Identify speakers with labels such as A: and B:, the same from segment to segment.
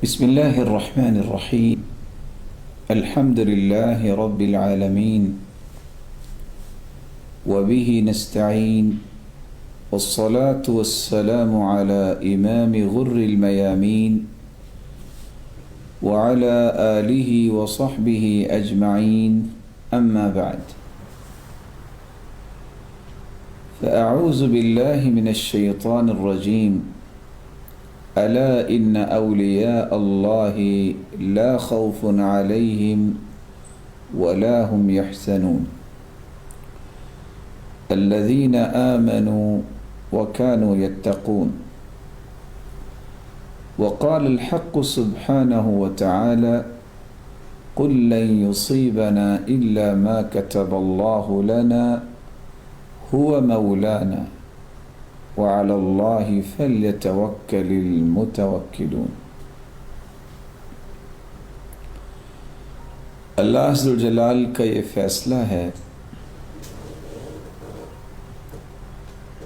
A: بسم الله الرحمن الرحيم. الحمد لله رب العالمين وبه نستعين، والصلاة والسلام على إمام غر الميامين وعلى آله وصحبه أجمعين، أما بعد، فأعوذ بالله من الشيطان الرجيم. ألا إن أولياء الله لا خوف عليهم ولا هم يحزنون الذين آمنوا وكانوا يتقون. وقال الحق سبحانه وتعالى: قل لن يصيبنا إلا ما كتب الله لنا هو مولانا وعلى الله فليتوكل المتوكلون. اللہ عز و جلال کا یہ فیصلہ ہے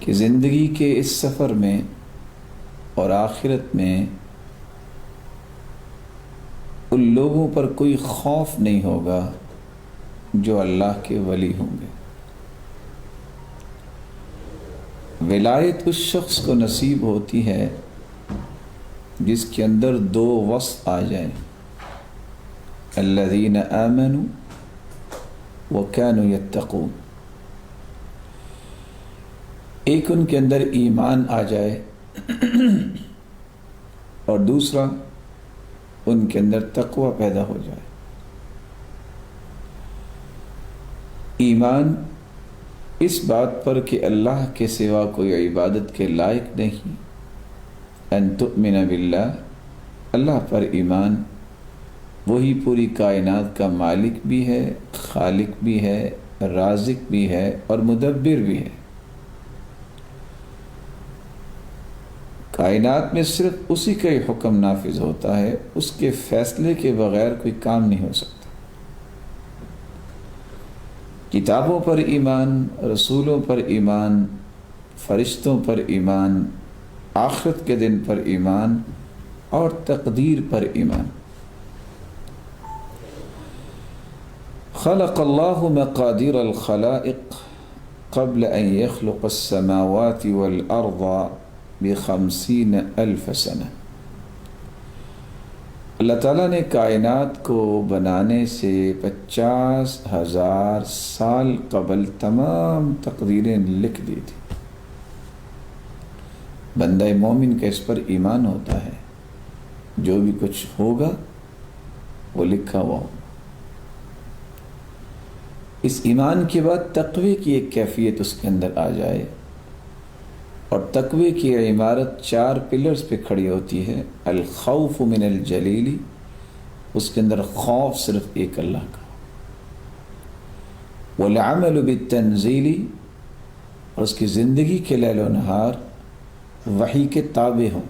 A: کہ زندگی کے اس سفر میں اور آخرت میں ان لوگوں پر کوئی خوف نہیں ہوگا جو اللہ کے ولی ہوں گے۔ ولایت اس شخص کو نصیب ہوتی ہے جس کے اندر دو وصف آ جائیں: الذین آمنوا وکانوا یتقون۔ ایک ان کے اندر ایمان آ جائے اور دوسرا ان کے اندر تقوی پیدا ہو جائے۔ ایمان اس بات پر کہ اللہ کے سوا کوئی عبادت کے لائق نہیں، ان تؤمن باللہ، اللہ پر ایمان، وہی پوری کائنات کا مالک بھی ہے، خالق بھی ہے، رازق بھی ہے اور مدبر بھی ہے۔ کائنات میں صرف اسی کا ہی حکم نافذ ہوتا ہے، اس کے فیصلے کے بغیر کوئی کام نہیں ہو سکتا۔ کتابوں پر ایمان، رسولوں پر ایمان، فرشتوں پر ایمان، آخرت کے دن پر ایمان اور تقدیر پر ایمان۔ خلق اللہ مقادیر الخلائق قبل ان يخلق السماوات والارض ب50,000 سنہ۔ اللہ تعالیٰ نے کائنات کو بنانے سے 50,000 سال قبل تمام تقدیریں لکھ دی تھی۔ بندہ مومن کا اس پر ایمان ہوتا ہے، جو بھی کچھ ہوگا وہ لکھا ہوا ہوگا۔ اس ایمان کے بعد تقوی کی ایک کیفیت اس کے اندر آ جائے، اور تقوی کی عمارت 4 پلرز پہ کھڑی ہوتی ہے۔ الخوف من الجلیل، اس کے اندر خوف صرف ایک اللہ کا۔ والعمل بالتنزیل، اور اس کی زندگی کے لیل و نہار وحی کے تابع ہوں۔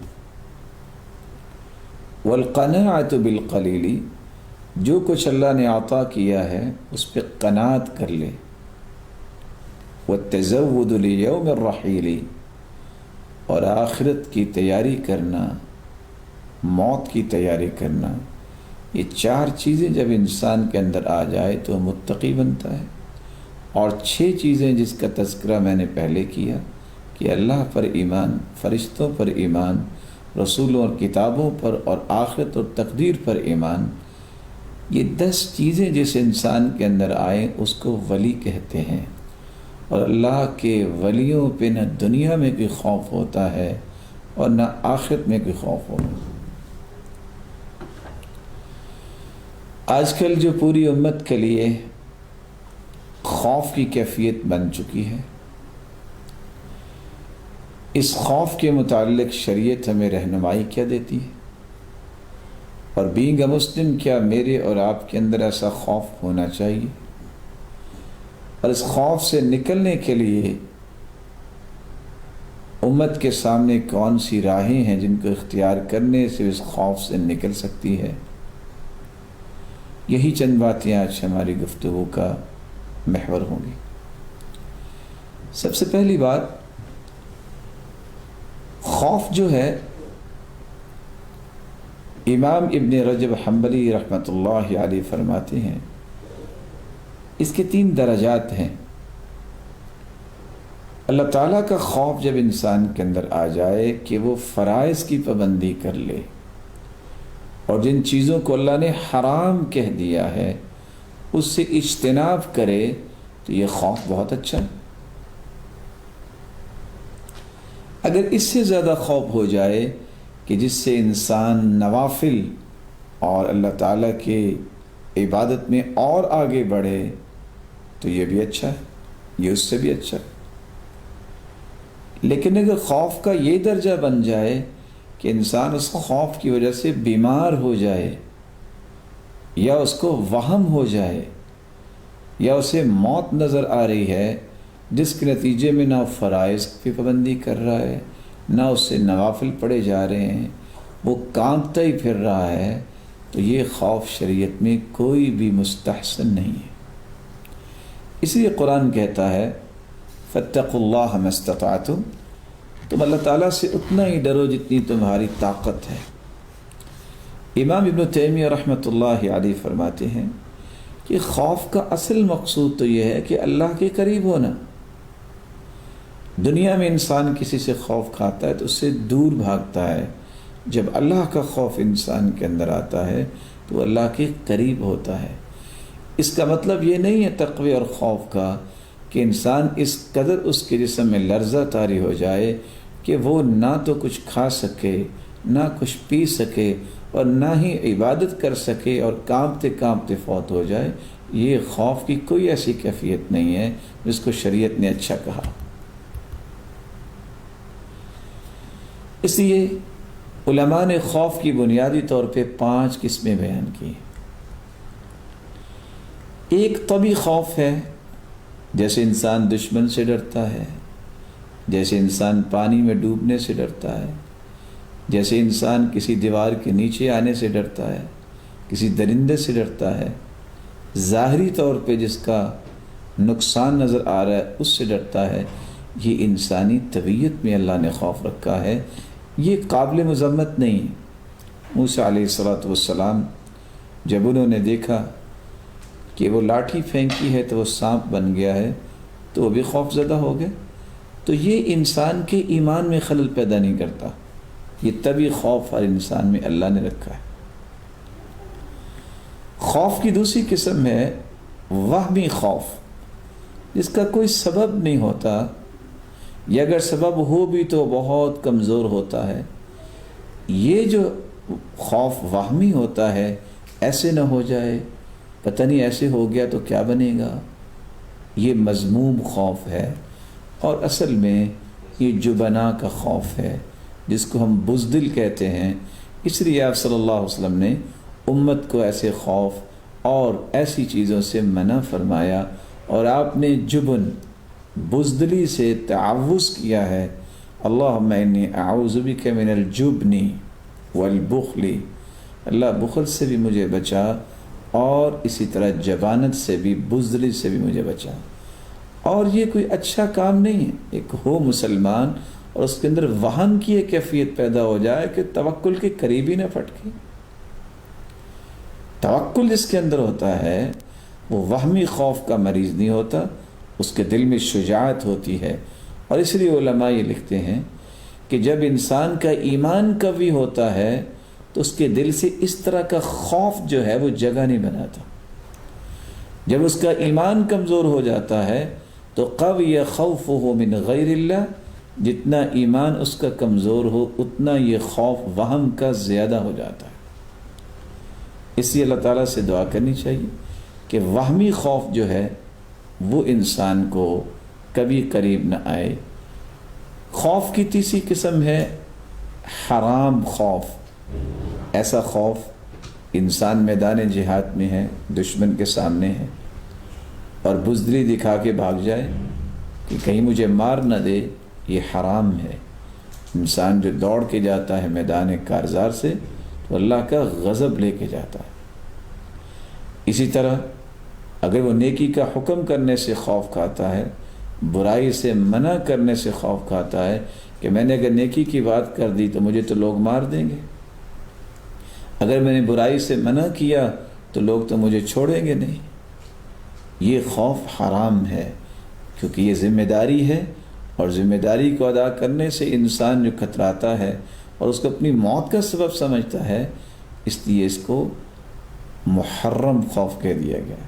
A: والقناعۃ بالقلیل، جو کچھ اللہ نے عطا کیا ہے اس پہ قناعت کر لے۔ والتزود لیوم الرحیل، اور آخرت کی تیاری کرنا، موت کی تیاری کرنا۔ یہ 4 چیزیں جب انسان کے اندر آ جائے تو متقی بنتا ہے۔ اور 6 چیزیں جس کا تذکرہ میں نے پہلے کیا کہ اللہ پر ایمان، فرشتوں پر ایمان، رسولوں اور کتابوں پر اور آخرت اور تقدیر پر ایمان، یہ 10 چیزیں جس انسان کے اندر آئیں اس کو ولی کہتے ہیں۔ اور اللہ کے ولیوں پہ نہ دنیا میں کوئی خوف ہوتا ہے اور نہ آخرت میں کوئی خوف ہوگا۔ آج کل جو پوری امت کے لیے خوف کی کیفیت بن چکی ہے، اس خوف کے متعلق شریعت ہمیں رہنمائی کیا دیتی ہے؟ اور بینگ اے مسلم، کیا میرے اور آپ کے اندر ایسا خوف ہونا چاہیے؟ اور اس خوف سے نکلنے کے لیے امت کے سامنے کون سی راہیں ہیں جن کو اختیار کرنے سے اس خوف سے نکل سکتی ہے؟ یہی چند باتیں آج ہماری گفتگو کا محور ہوں گی۔ سب سے پہلی بات، خوف جو ہے امام ابن رجب حنبلی رحمۃ اللہ علیہ فرماتے ہیں اس کے 3 درجات ہیں۔ اللہ تعالیٰ کا خوف جب انسان کے اندر آ جائے کہ وہ فرائض کی پابندی کر لے اور جن چیزوں کو اللہ نے حرام کہہ دیا ہے اس سے اجتناب کرے، تو یہ خوف بہت اچھا ہے۔ اگر اس سے زیادہ خوف ہو جائے کہ جس سے انسان نوافل اور اللہ تعالیٰ کے عبادت میں اور آگے بڑھے، تو یہ بھی اچھا ہے، یہ اس سے بھی اچھا ہے۔ لیکن اگر خوف کا یہ درجہ بن جائے کہ انسان اس خوف کی وجہ سے بیمار ہو جائے، یا اس کو وہم ہو جائے، یا اسے موت نظر آ رہی ہے، جس کے نتیجے میں نہ فرائض کی پابندی کر رہا ہے، نہ اس سے نوافل پڑھے جا رہے ہیں، وہ کانپتا ہی پھر رہا ہے، تو یہ خوف شریعت میں کوئی بھی مستحسن نہیں ہے۔ اس لیے قرآن کہتا ہے فاتقوا اللہ ما استطعتم، تم اللہ تعالیٰ سے اتنا ہی ڈرو جتنی تمہاری طاقت ہے۔ امام ابن تیمیہ رحمۃ اللہ علیہ فرماتے ہیں کہ خوف کا اصل مقصود تو یہ ہے کہ اللہ کے قریب ہونا۔ دنیا میں انسان کسی سے خوف کھاتا ہے تو اس سے دور بھاگتا ہے، جب اللہ کا خوف انسان کے اندر آتا ہے تو وہ اللہ کے قریب ہوتا ہے۔ اس کا مطلب یہ نہیں ہے تقوی اور خوف کا کہ انسان اس قدر اس کے جسم میں لرزہ طاری ہو جائے کہ وہ نہ تو کچھ کھا سکے، نہ کچھ پی سکے، اور نہ ہی عبادت کر سکے، اور کانپتے کانپتے فوت ہو جائے۔ یہ خوف کی کوئی ایسی کیفیت نہیں ہے جس کو شریعت نے اچھا کہا۔ اس لیے علماء نے خوف کی بنیادی طور پہ 5 قسمیں بیان کی۔ ایک طبعی خوف ہے، جیسے انسان دشمن سے ڈرتا ہے، جیسے انسان پانی میں ڈوبنے سے ڈرتا ہے، جیسے انسان کسی دیوار کے نیچے آنے سے ڈرتا ہے، کسی درندے سے ڈرتا ہے، ظاہری طور پہ جس کا نقصان نظر آ رہا ہے اس سے ڈرتا ہے۔ یہ انسانی طبیعت میں اللہ نے خوف رکھا ہے، یہ قابل مذمت نہیں۔ موسیٰ علیہ السلام جب انہوں نے دیکھا کہ وہ لاٹھی پھینکی ہے تو وہ سانپ بن گیا ہے، تو وہ بھی خوف زدہ ہو گئے۔ تو یہ انسان کے ایمان میں خلل پیدا نہیں کرتا، یہ طبعی خوف ہر انسان میں اللہ نے رکھا ہے۔ خوف کی دوسری قسم ہے وہمی خوف، جس کا کوئی سبب نہیں ہوتا، یا اگر سبب ہو بھی تو بہت کمزور ہوتا ہے۔ یہ جو خوف وہمی ہوتا ہے، ایسے نہ ہو جائے، پتہ نہیں ایسے ہو گیا تو کیا بنے گا، یہ مذموم خوف ہے، اور اصل میں یہ جبنا کا خوف ہے، جس کو ہم بزدل کہتے ہیں۔ اس لیے آپ صلی اللہ علیہ وسلم نے امت کو ایسے خوف اور ایسی چیزوں سے منع فرمایا، اور آپ نے جبن، بزدلی سے تعوذ کیا ہے، اللہم انی اعوذ بک من الجبن والبخل، اللہ بخل سے بھی مجھے بچا، اور اسی طرح جبانت سے بھی، بزدلی سے بھی مجھے بچا۔ اور یہ کوئی اچھا کام نہیں ہے، ایک ہو مسلمان اور اس کے اندر وہن کی ایک کیفیت پیدا ہو جائے کہ توکل کے قریب ہی نہ پھٹکے۔ توکل جس کے اندر ہوتا ہے وہ وہمی خوف کا مریض نہیں ہوتا، اس کے دل میں شجاعت ہوتی ہے۔ اور اس لیے علماء یہ لکھتے ہیں کہ جب انسان کا ایمان قوی ہوتا ہے تو اس کے دل سے اس طرح کا خوف جو ہے وہ جگہ نہیں بناتا۔ جب اس کا ایمان کمزور ہو جاتا ہے تو قوی خوفہ من غیر اللہ، جتنا ایمان اس کا کمزور ہو اتنا یہ خوف وہم کا زیادہ ہو جاتا ہے۔ اس لیے اللہ تعالیٰ سے دعا کرنی چاہیے کہ وہمی خوف جو ہے وہ انسان کو کبھی قریب نہ آئے۔ خوف کی تیسری قسم ہے حرام خوف، ایسا خوف انسان میدان جہاد میں ہے، دشمن کے سامنے ہے، اور بزدلی دکھا کے بھاگ جائے کہ کہیں مجھے مار نہ دے، یہ حرام ہے۔ انسان جو دوڑ کے جاتا ہے میدان کارزار سے تو اللہ کا غضب لے کے جاتا ہے۔ اسی طرح اگر وہ نیکی کا حکم کرنے سے خوف کھاتا ہے، برائی سے منع کرنے سے خوف کھاتا ہے کہ میں نے اگر نیکی کی بات کر دی تو مجھے تو لوگ مار دیں گے، اگر میں نے برائی سے منع کیا تو لوگ تو مجھے چھوڑیں گے نہیں. یہ خوف حرام ہے، کیونکہ یہ ذمہ داری ہے، اور ذمہ داری کو ادا کرنے سے انسان جو کتراتا ہے اور اس کو اپنی موت کا سبب سمجھتا ہے، اس لیے اس کو محرم خوف کہہ دیا گیا.